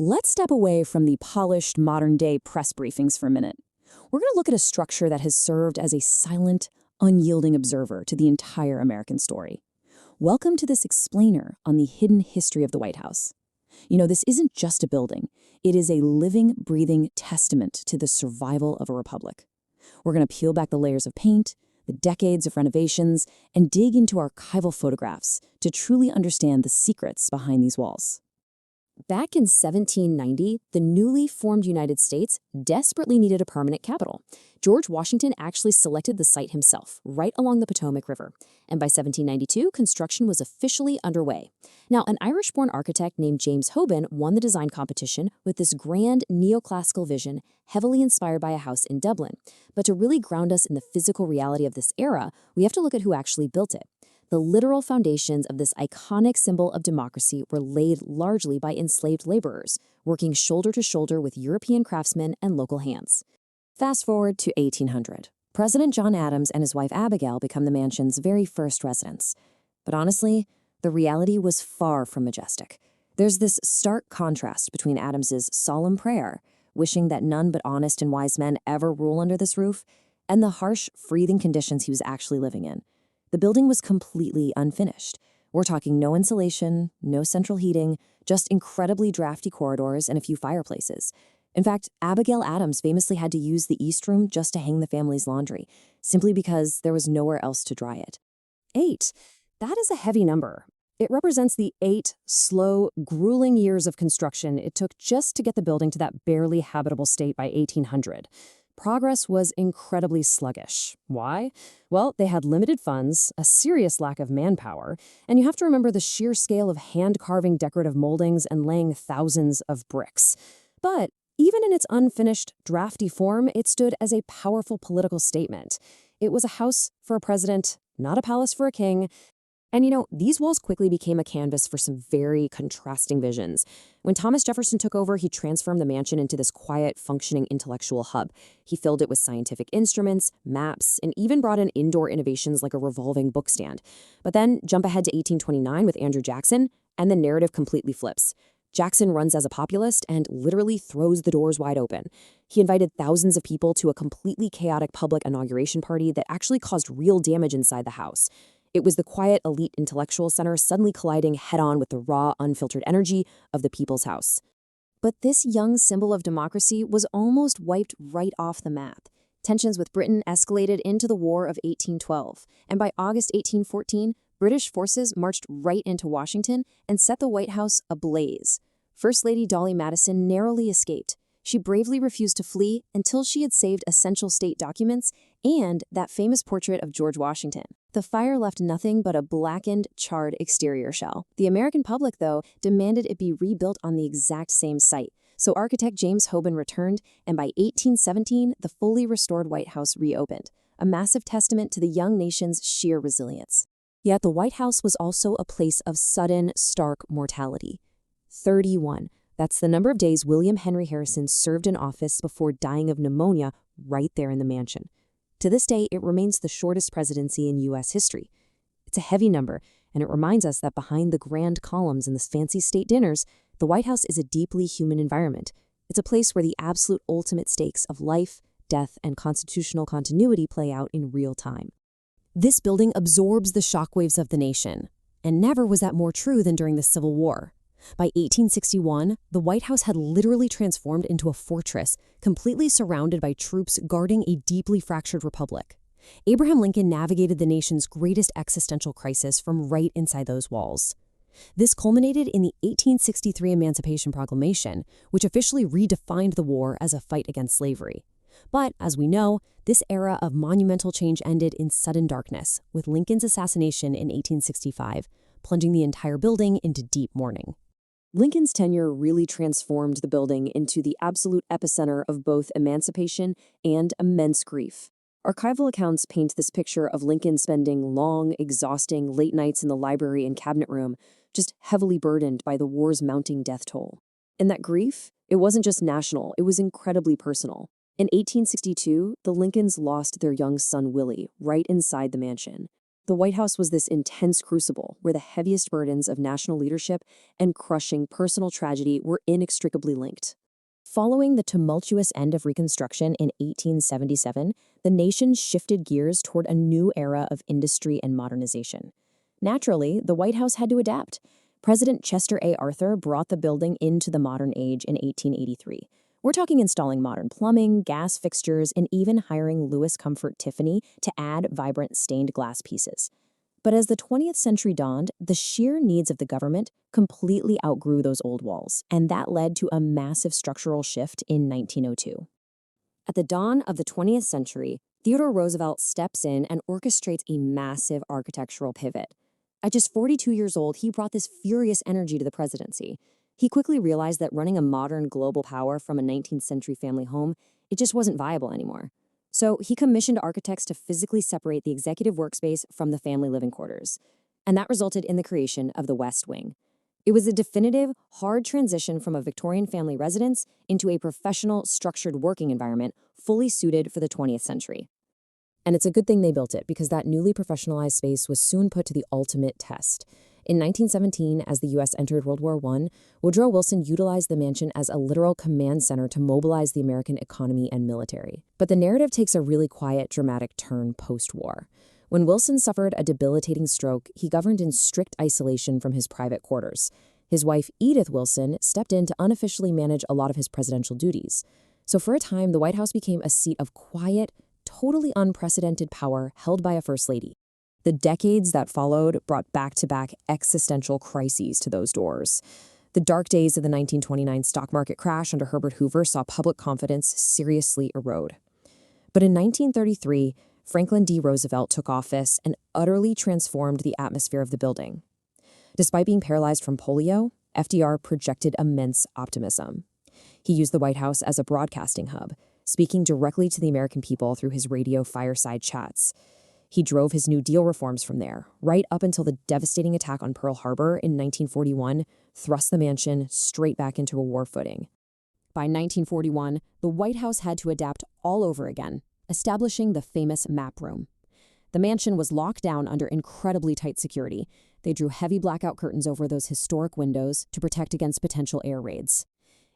Let's step away from the polished modern-day press briefings for a minute. We're going to look at a structure that has served as a silent, unyielding observer to the entire American story. Welcome to this explainer on the hidden history of the White House. This isn't just a building. It is a living, breathing testament to the survival of a republic. We're going to peel back the layers of paint, the decades of renovations, and dig into archival photographs to truly understand the secrets behind these walls. Back in 1790, the newly formed United States desperately needed a permanent capital. George Washington actually selected the site himself, right along the Potomac River. And by 1792, construction was officially underway. Now, an Irish-born architect named James Hoban won the design competition with this grand neoclassical vision, heavily inspired by a house in Dublin. But to really ground us in the physical reality of this era, we have to look at who actually built it. The literal foundations of this iconic symbol of democracy were laid largely by enslaved laborers, working shoulder to shoulder with European craftsmen and local hands. Fast forward to 1800. President John Adams and his wife Abigail become the mansion's very first residents. But honestly, the reality was far from majestic. There's this stark contrast between Adams's solemn prayer, wishing that none but honest and wise men ever rule under this roof, and the harsh, freezing conditions he was actually living in. The building was completely unfinished. We're talking no insulation, no central heating, just incredibly drafty corridors and a few fireplaces. In fact, Abigail Adams famously had to use the East Room just to hang the family's laundry, simply because there was nowhere else to dry it. 8. That is a heavy number. It represents the 8 slow, grueling years of construction it took just to get the building to that barely habitable state by 1800. Progress was incredibly sluggish. Why? Well, they had limited funds, a serious lack of manpower, and you have to remember the sheer scale of hand-carving decorative moldings and laying thousands of bricks. But even in its unfinished, drafty form, it stood as a powerful political statement. It was a house for a president, not a palace for a king. And these walls quickly became a canvas for some very contrasting visions. When Thomas Jefferson took over, he transformed the mansion into this quiet, functioning intellectual hub. He filled it with scientific instruments, maps, and even brought in indoor innovations like a revolving bookstand. But then jump ahead to 1829 with Andrew Jackson, and the narrative completely flips. Jackson runs as a populist and literally throws the doors wide open. He invited thousands of people to a completely chaotic public inauguration party that actually caused real damage inside the house. It was the quiet, elite intellectual center suddenly colliding head-on with the raw, unfiltered energy of the people's house. But this young symbol of democracy was almost wiped right off the map. Tensions with Britain escalated into the War of 1812, and by August 1814, British forces marched right into Washington and set the White House ablaze. First Lady Dolly Madison narrowly escaped. She bravely refused to flee until she had saved essential state documents and that famous portrait of George Washington. The fire left nothing but a blackened, charred exterior shell. The American public, though, demanded it be rebuilt on the exact same site. So architect James Hoban returned, and by 1817, the fully restored White House reopened, a massive testament to the young nation's sheer resilience. Yet the White House was also a place of sudden, stark mortality. 31. That's the number of days William Henry Harrison served in office before dying of pneumonia right there in the mansion. To this day, it remains the shortest presidency in U.S. history. It's a heavy number, and it reminds us that behind the grand columns and the fancy state dinners, the White House is a deeply human environment. It's a place where the absolute ultimate stakes of life, death, and constitutional continuity play out in real time. This building absorbs the shockwaves of the nation, and never was that more true than during the Civil War. By 1861, the White House had literally transformed into a fortress, completely surrounded by troops guarding a deeply fractured republic. Abraham Lincoln navigated the nation's greatest existential crisis from right inside those walls. This culminated in the 1863 Emancipation Proclamation, which officially redefined the war as a fight against slavery. But, as we know, this era of monumental change ended in sudden darkness, with Lincoln's assassination in 1865, plunging the entire building into deep mourning. Lincoln's tenure really transformed the building into the absolute epicenter of both emancipation and immense grief. Archival accounts paint this picture of Lincoln spending long, exhausting late nights in the library and cabinet room, just heavily burdened by the war's mounting death toll. And that grief, it wasn't just national, it was incredibly personal. In 1862, the Lincolns lost their young son Willie right inside the mansion. the White House was this intense crucible where the heaviest burdens of national leadership and crushing personal tragedy were inextricably linked. Following the tumultuous end of Reconstruction in 1877, the nation shifted gears toward a new era of industry and modernization. Naturally, the White House had to adapt. President Chester A. Arthur brought the building into the modern age in 1883. We're talking installing modern plumbing, gas fixtures, and even hiring Louis Comfort Tiffany to add vibrant stained glass pieces. But as the 20th century dawned, the sheer needs of the government completely outgrew those old walls, and that led to a massive structural shift in 1902. At the dawn of the 20th century, Theodore Roosevelt steps in and orchestrates a massive architectural pivot. At just 42 years old, he brought this furious energy to the presidency. He quickly realized that running a modern global power from a 19th century family home, it just wasn't viable anymore. So he commissioned architects to physically separate the executive workspace from the family living quarters. And that resulted in the creation of the West Wing. It was a definitive, hard transition from a Victorian family residence into a professional, structured working environment fully suited for the 20th century. And it's a good thing they built it, because that newly professionalized space was soon put to the ultimate test. In 1917, as the U.S. entered World War I, Woodrow Wilson utilized the mansion as a literal command center to mobilize the American economy and military. But the narrative takes a really quiet, dramatic turn post-war. When Wilson suffered a debilitating stroke, he governed in strict isolation from his private quarters. His wife, Edith Wilson, stepped in to unofficially manage a lot of his presidential duties. So for a time, the White House became a seat of quiet, totally unprecedented power held by a first lady. The decades that followed brought back-to-back existential crises to those doors. The dark days of the 1929 stock market crash under Herbert Hoover saw public confidence seriously erode. But in 1933, Franklin D. Roosevelt took office and utterly transformed the atmosphere of the building. Despite being paralyzed from polio, FDR projected immense optimism. He used the White House as a broadcasting hub, speaking directly to the American people through his radio fireside chats. He drove his New Deal reforms from there, right up until the devastating attack on Pearl Harbor in 1941 thrust the mansion straight back into a war footing. By 1941, the White House had to adapt all over again, establishing the famous map room. The mansion was locked down under incredibly tight security. They drew heavy blackout curtains over those historic windows to protect against potential air raids.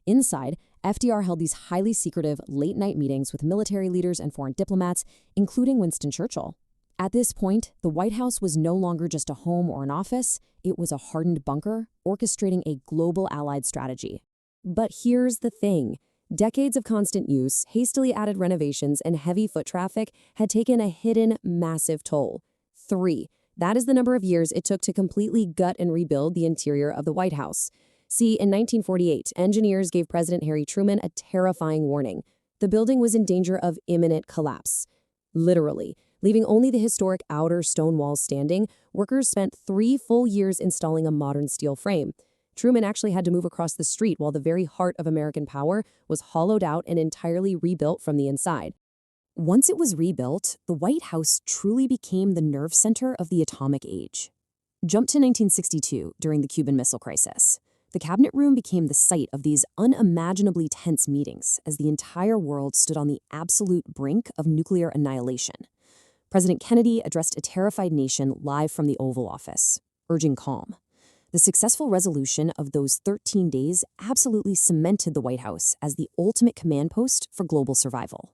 Inside, FDR held these highly secretive late-night meetings with military leaders and foreign diplomats, including Winston Churchill. At this point, the White House was no longer just a home or an office, it was a hardened bunker, orchestrating a global allied strategy. But here's the thing. Decades of constant use, hastily added renovations, and heavy foot traffic had taken a hidden, massive toll. 3. That is the number of years it took to completely gut and rebuild the interior of the White House. See, in 1948, engineers gave President Harry Truman a terrifying warning. The building was in danger of imminent collapse. Literally. Leaving only the historic outer stone walls standing, workers spent 3 full years installing a modern steel frame. Truman actually had to move across the street while the very heart of American power was hollowed out and entirely rebuilt from the inside. Once it was rebuilt, the White House truly became the nerve center of the atomic age. Jump to 1962, during the Cuban Missile Crisis. The cabinet room became the site of these unimaginably tense meetings as the entire world stood on the absolute brink of nuclear annihilation. President Kennedy addressed a terrified nation live from the Oval Office, urging calm. The successful resolution of those 13 days absolutely cemented the White House as the ultimate command post for global survival.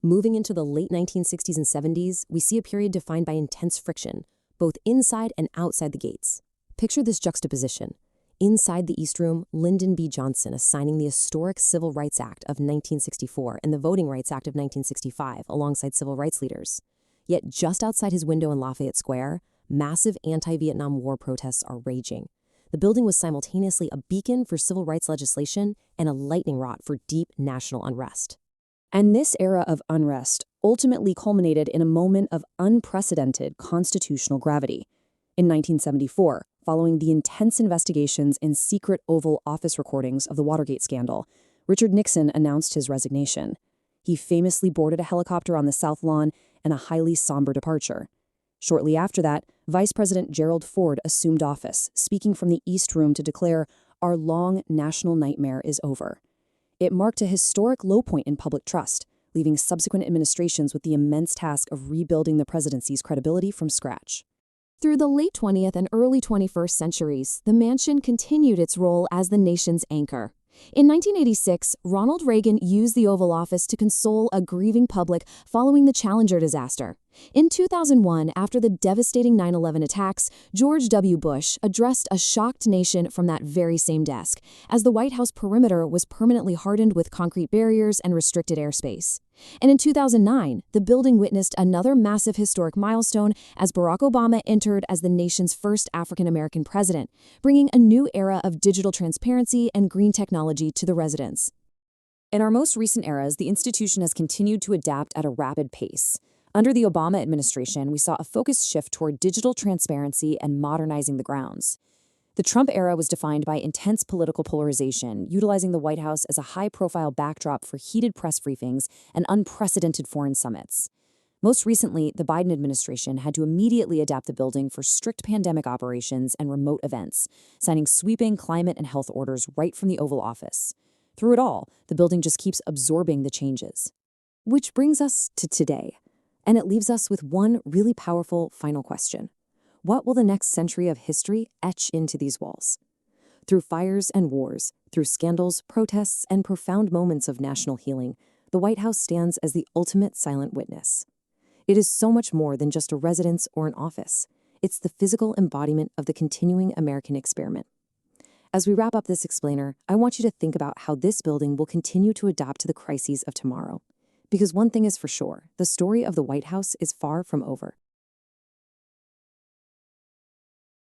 Moving into the late 1960s and 70s, we see a period defined by intense friction, both inside and outside the gates. Picture this juxtaposition. Inside the East Room, Lyndon B. Johnson is signing the historic Civil Rights Act of 1964 and the Voting Rights Act of 1965 alongside civil rights leaders. Yet just outside his window in Lafayette Square, massive anti-Vietnam War protests are raging. The building was simultaneously a beacon for civil rights legislation and a lightning rod for deep national unrest. And this era of unrest ultimately culminated in a moment of unprecedented constitutional gravity. In 1974, following the intense investigations and secret Oval Office recordings of the Watergate scandal, Richard Nixon announced his resignation. He famously boarded a helicopter on the South Lawn in a highly somber departure. Shortly after that, Vice President Gerald Ford assumed office, speaking from the East Room to declare, "Our long national nightmare is over." It marked a historic low point in public trust, leaving subsequent administrations with the immense task of rebuilding the presidency's credibility from scratch. Through the late 20th and early 21st centuries, the mansion continued its role as the nation's anchor. In 1986, Ronald Reagan used the Oval Office to console a grieving public following the Challenger disaster. In 2001, after the devastating 9/11 attacks, George W. Bush addressed a shocked nation from that very same desk, as the White House perimeter was permanently hardened with concrete barriers and restricted airspace. And in 2009, the building witnessed another massive historic milestone as Barack Obama entered as the nation's first African-American president, bringing a new era of digital transparency and green technology to the residents. In our most recent eras, the institution has continued to adapt at a rapid pace. Under the Obama administration, we saw a focused shift toward digital transparency and modernizing the grounds. The Trump era was defined by intense political polarization, utilizing the White House as a high-profile backdrop for heated press briefings and unprecedented foreign summits. Most recently, the Biden administration had to immediately adapt the building for strict pandemic operations and remote events, signing sweeping climate and health orders right from the Oval Office. Through it all, the building just keeps absorbing the changes. Which brings us to today. And it leaves us with one really powerful final question. What will the next century of history etch into these walls? Through fires and wars, through scandals, protests, and profound moments of national healing, the White House stands as the ultimate silent witness. It is so much more than just a residence or an office. It's the physical embodiment of the continuing American experiment. As we wrap up this explainer, I want you to think about how this building will continue to adapt to the crises of tomorrow. Because one thing is for sure, the story of the White House is far from over.